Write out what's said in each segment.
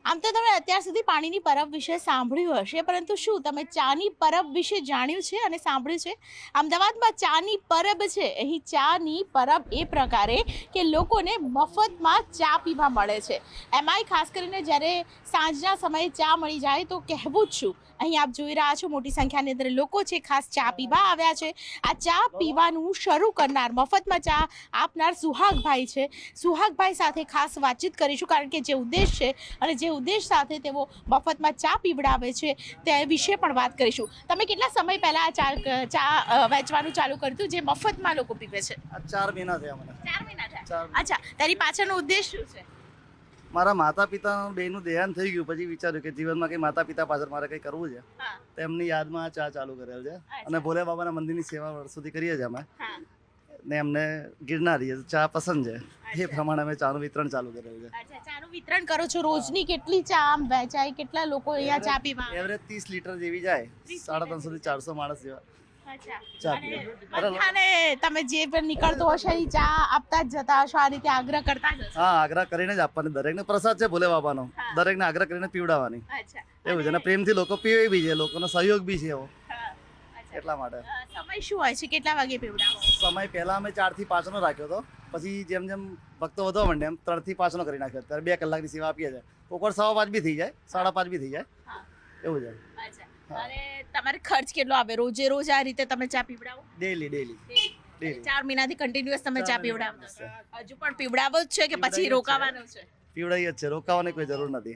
આમ તો તમે અત્યાર સુધી પાણીની પરબ વિશે સાંભળ્યું હશે, પરંતુ શું તમે ચાની પરબ વિશે જાણ્યું છે અને સાંભળ્યું છે? અમદાવાદમાં ચાની પરબ છે. અહીં ચાની પરબ એ પ્રકારે કે લોકોને મફતમાં ચા પીવા મળે છે. એમાંય ખાસ કરીને જ્યારે સાંજના સમયે ચા મળી જાય તો કહેવું જ શું. અહીં આપ જોઈ રહ્યા છો મોટી સંખ્યાની અંદર લોકો છે, ખાસ ચા પીવા આવ્યા છે. આ ચા પીવાનું શરૂ કરનાર, મફતમાં ચા આપનાર સુહાગભાઈ છે. સુહાગભાઈ સાથે ખાસ વાતચીત કરીશું, કારણ કે જે ઉદ્દેશ છે અને જે ઉદ્દેશ સાથે તેઓ મફતમાં ચા પીવડાવે છે તે વિશે પણ વાત કરીશું. તમે કેટલા સમય પહેલા ચા વેચવાનું ચાલુ કર્યું હતું, જે મફતમાં લોકો પીવે છે? 4 મહિના થયા મને. 4 મહિના થયા. અચ્છા, તારી પાછળનો ઉદ્દેશ શું છે? મારા માતા પિતા બેનું દેહાંત થઈ ગયું, પછી વિચાર્યું કે જીવનમાં કંઈ માતા પિતા પાછળ મારે કંઈ કરવું છે. તેમની યાદમાં ચા ચાલુ કરેલ છે અને ભોલે બાબાના મંદિરની સેવા વર્ષોથી કરીએ છીએ અમે. ને એમને ગિરનારી ચા પસંદ છે, એ પ્રમાણે અમે ચાનું વિતરણ ચાલુ કરેલું છે. અચ્છા, ચાનું વિતરણ કરો છો. રોજની કેટલી ચા આમ વેચાય? કેટલા લોકો અહીંયા ચા પીવા? એવરેજ 30 લીટર જેવી જાય, 350 થી 400 માણસ જેવા ચા પીવે. અને તમે જે પણ નીકળતો હશે એ ચા આપતા જ જતા હશો, આ રીતે આગ્રહ કરતા જ હશો? હા, આગ્રહ કરીને જ આપવાની. દરેકને પ્રસાદ છે ભોલે બાબાનો, દરેકને આગ્રહ કરીને પીવડાવવાની. એવું છે, અને પ્રેમથી લોકો પીવે બી છે, લોકોનો સહયોગ બી છે એવો, એટલા માટે. સમય શું હોય છે? કેટલા વાગે પીવડાવો? સમય પહેલા અમે 4 થી 5 નો રાખ્યો હતો, પછી જેમ જેમ ભક્તો વધવા માંડે એમ 3 થી 5 નો કરી નાખ્યો. અત્યારે 2 કલાકની સેવા આપીએ છીએ. ઉપર 5:15 બી થઈ જાય, 5:30 બી થઈ જાય, એવું છે. અને તમારે ખર્ચ કેટલો આવે રોજે રોજ આ રીતે તમે ચા પીવડાવો? ડેલી 4 મહિનાથી કન્ટિન્યુઅસ તમે ચા પીવડાવો? હજુ પણ પીવડાવો જ છે કે પછી રોકાવાનો છે? પીવડાવી જ છે, રોકાવાની કોઈ જરૂર નથી.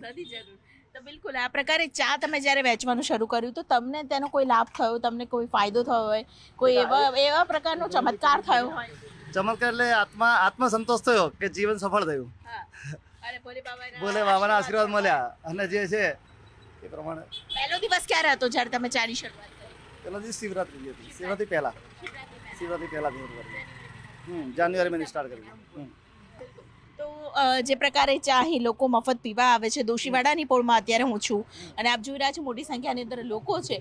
તો બિલકુલ આ પ્રકારે ચા તમે જ્યારે વેચવાનું શરૂ કર્યું તો તમને તેનો કોઈ લાભ થયો, તમને કોઈ ફાયદો થયો હોય, કોઈ એવા પ્રકારનો ચમત્કાર થયો હોય? ચમત્કાર એટલે આત્મ સંતોષ થયો કે જીવન સફળ થયું. અને ભોલે બાબાના આશીર્વાદ મળ્યા, અને જે છે એ પ્રમાણે. પહેલો દિવસ ક્યારે હતો જ્યારે તમે ચાની શરૂઆત કરી? પહેલો દિવસ શિવરાત્રી હતી. શિવરાત્રી પહેલા જાન્યુઆરી મહિને સ્ટાર્ટ કર્યું. તો જે પ્રકારે ચા અહીં લોકો મફત પીવા આવે છે, દોશીવાડાની પોળમાં અત્યારે હું છું અને આપ જોઈ રહ્યા છો મોટી સંખ્યાની અંદર લોકો છે.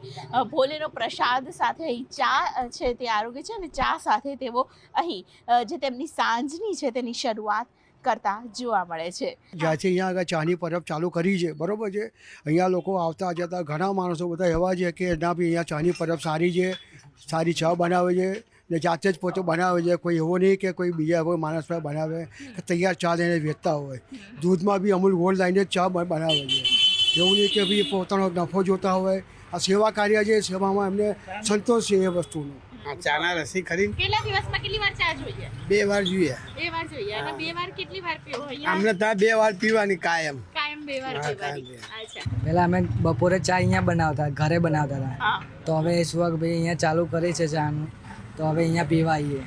ભોલેનો પ્રસાદ સાથે અહીં ચા છે તે આરોગ્ય છે, અને ચા સાથે તેઓ અહીં જે તેમની સાંજની છે તેની શરૂઆત કરતા જોવા મળે છે. જ્યાંથી અહીંયા આગળ ચાની પરબ ચાલુ કરી છે, બરાબર છે, અહીંયા લોકો આવતા જતા ઘણા માણસો બધા એવા છે કે ના બી અહીંયા ચાની પરબ સારી છે, સારી ચા બનાવે છે ને જાતે જ પોતે બનાવે છે. કોઈ એવો નહીં કે કોઈ બીજા કોઈ માણસ પાસે બનાવે કે તૈયાર ચા લઈને વેચતા હોય. દૂધમાં બી અમૂલ ગોળ લાઈને જ ચા બનાવે છે. એવું નહીં કે ભાઈ પોતાનો નફો જોતા હોય. આ સેવા કાર્ય છે, સેવામાં એમને સંતોષ છે એ વસ્તુનો. ચાના રસી ખરીદ કેટલા દિવસમાં કેટલી વાર ચા જોઈએ? 2 વાર જોઈએ. 2 વાર જોઈએ. અને 2 વાર કેટલી વાર પીવો? અમને ત્યાં 2 વાર પીવાની કાયમ 2 વાર પીવાની. અચ્છા, પહેલા અમે બપોરે ચા અહીંયા બનાવતા, ઘરે બનાવતા હતા. તો હવે સુહાગભાઈ અહીંયા ચાલુ કરી છે ચાનું, તો હવે અહીંયા પીવા આવીએ.